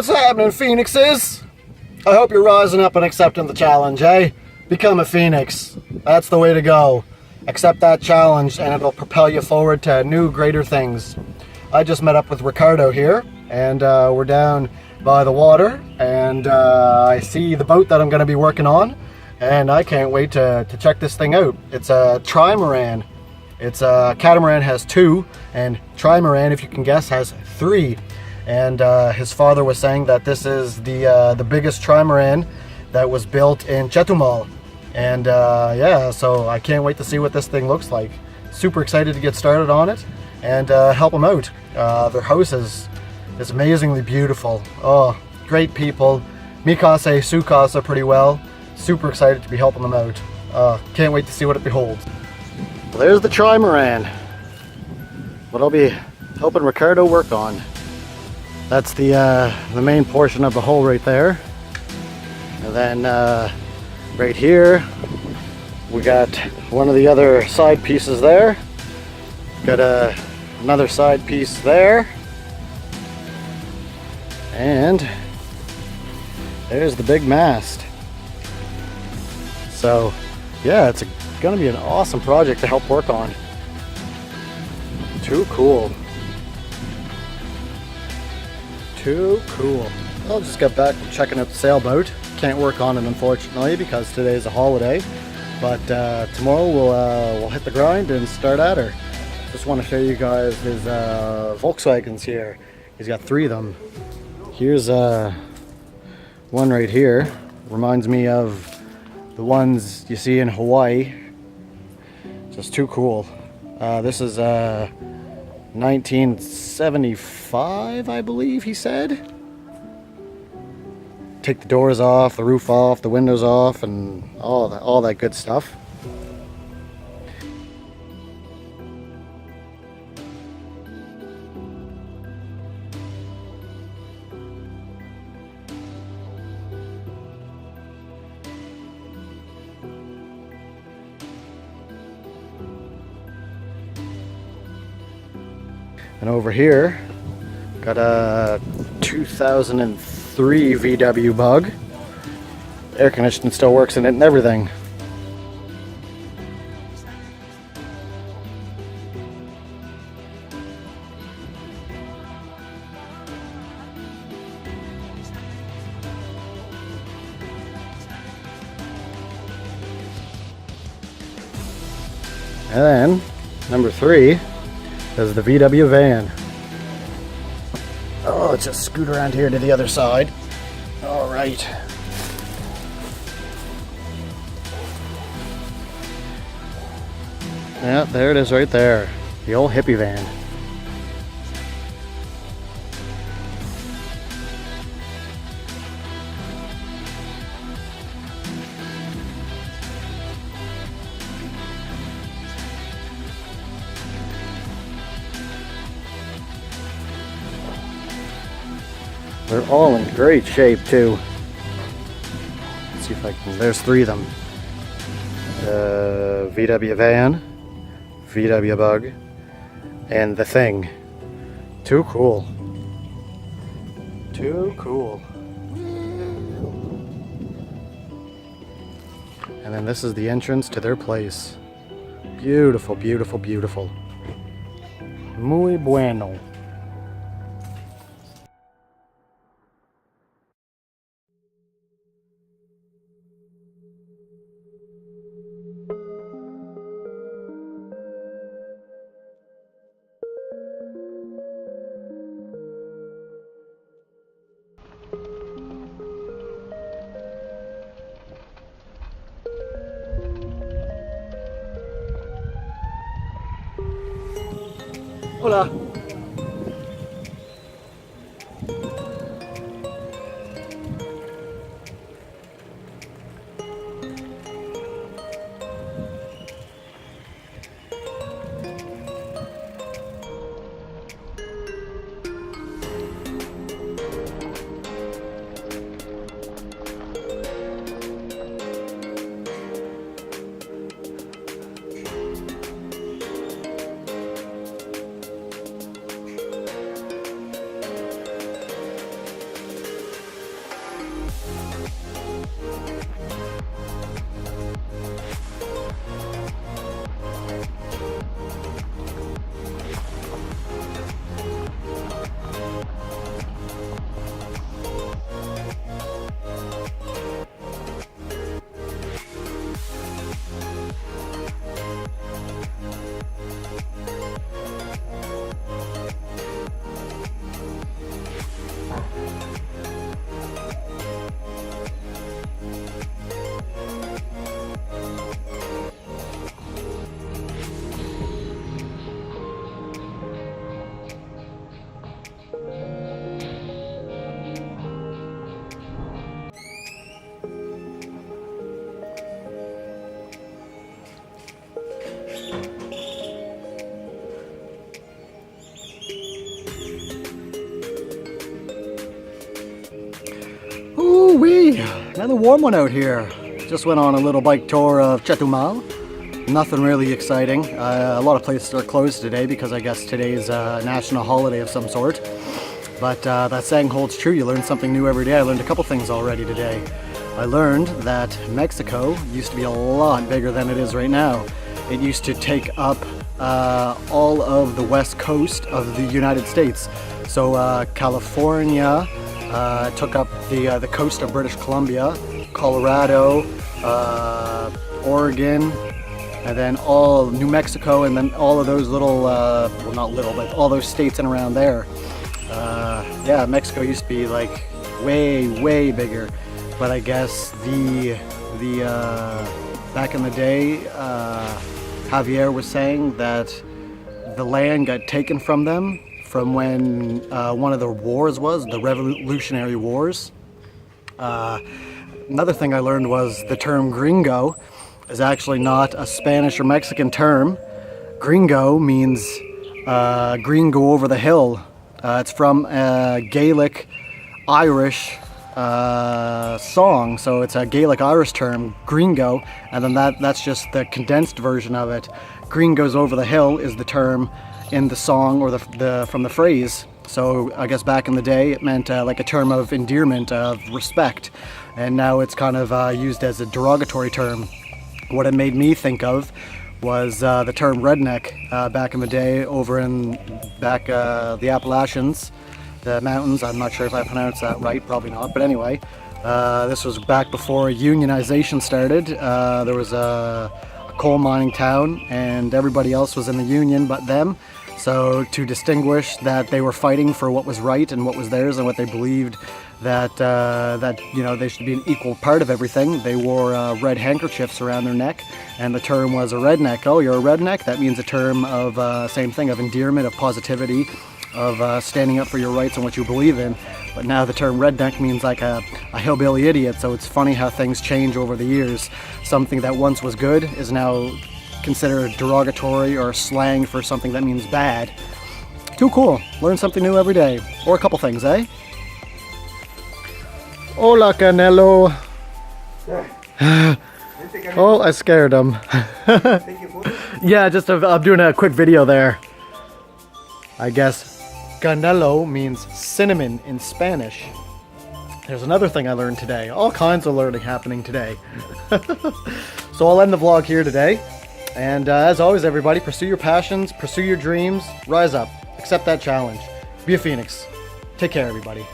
What's happening, Phoenixes? I hope you're rising up and accepting the challenge, eh? Become a Phoenix. That's the way to go. Accept that challenge and it'll propel you forward to new, greater things. I just met up with Ricardo here, and we're down by the water, and I see the boat that I'm going to be working on, and I can't wait to check this thing out. It's a trimaran. It's a catamaran has 2, and trimaran, if you can guess, has 3. And his father was saying that this is the biggest trimaran that was built in Chetumal. And yeah, so I can't wait to see what this thing looks like. Super excited to get started on it and help them out. Their house is amazingly beautiful. Oh, great people. Mikase, Sukasa pretty well. Super excited to be helping them out. Can't wait to see what it beholds. Well, there's the trimaran. What I'll be helping Ricardo work on. That's the main portion of the hull right there. And then right here, we got one of the other side pieces there. Got another side piece there. And there's the big mast. So yeah, it's gonna be an awesome project to help work on. Too cool. Too cool. I'll just get back from checking out the sailboat. Can't work on it unfortunately because today's a holiday. But tomorrow we'll hit the grind and start at her. Just want to show you guys his Volkswagens here. He's got 3 of them. Here's one right here. Reminds me of the ones you see in Hawaii. Just too cool. This is 1975, I believe he said. Take the doors off, the roof off, the windows off, and all that good stuff. And over here, got a 2003 VW Bug. Air conditioning still works in it and everything. And then, number 3 is the VW van. Oh, let's just scoot around here to the other side. All right. Yeah, there it is right there. The old hippie van. They're all in great shape too. Let's see if I can, there's 3 of them. VW van, VW Bug, and the Thing. Too cool. Too cool. And then this is the entrance to their place. Beautiful, beautiful, beautiful. Muy bueno. Hola. Another warm one out here. Just went on a little bike tour of Chetumal. Nothing really exciting. A lot of places are closed today because I guess today's a national holiday of some sort. But that saying holds true. You learn something new every day. I learned a couple things already today. I learned that Mexico used to be a lot bigger than it is right now. It used to take up all of the west coast of the United States. So California took up the coast of British Columbia, Colorado, Oregon, and then all New Mexico, and then all of those little, well not little, but all those states and around there. Yeah, Mexico used to be like way bigger, but I guess the back in the day, Javier was saying that the land got taken from them from when one of the wars was, the Revolutionary Wars. Another thing I learned was the term gringo is actually not a Spanish or Mexican term. Gringo means green go over the hill. It's from a Gaelic Irish song, so it's a Gaelic Irish term, gringo, and then that's just the condensed version of it. Green goes over the hill is the term in the song, or the from the phrase. So I guess back in the day it meant like a term of endearment, of respect, and now it's kind of used as a derogatory term. What it made me think of was the term redneck back in the day over in the Appalachians, the mountains. I'm not sure if I pronounced that right, probably not, but anyway, this was back before unionization started. There was a coal mining town and everybody else was in the union but them. So to distinguish that they were fighting for what was right and what was theirs and what they believed that you know, they should be an equal part of everything, they wore red handkerchiefs around their neck, and the term was a redneck. Oh, you're a redneck? That means a term of same thing, of endearment, of positivity, of standing up for your rights and what you believe in. But now the term redneck means like a hillbilly idiot. So it's funny how things change over the years. Something that once was good is now considered derogatory or slang for something that means bad. Too cool. Learn something new every day. Or a couple things, eh? Hola, Canelo. Oh, I scared him. Yeah, just I'm doing a quick video there. I guess Canelo means cinnamon in Spanish. There's another thing I learned today. All kinds of learning happening today. So I'll end the vlog here today. And as always, everybody, pursue your passions, pursue your dreams, rise up, accept that challenge, be a phoenix. Take care, everybody.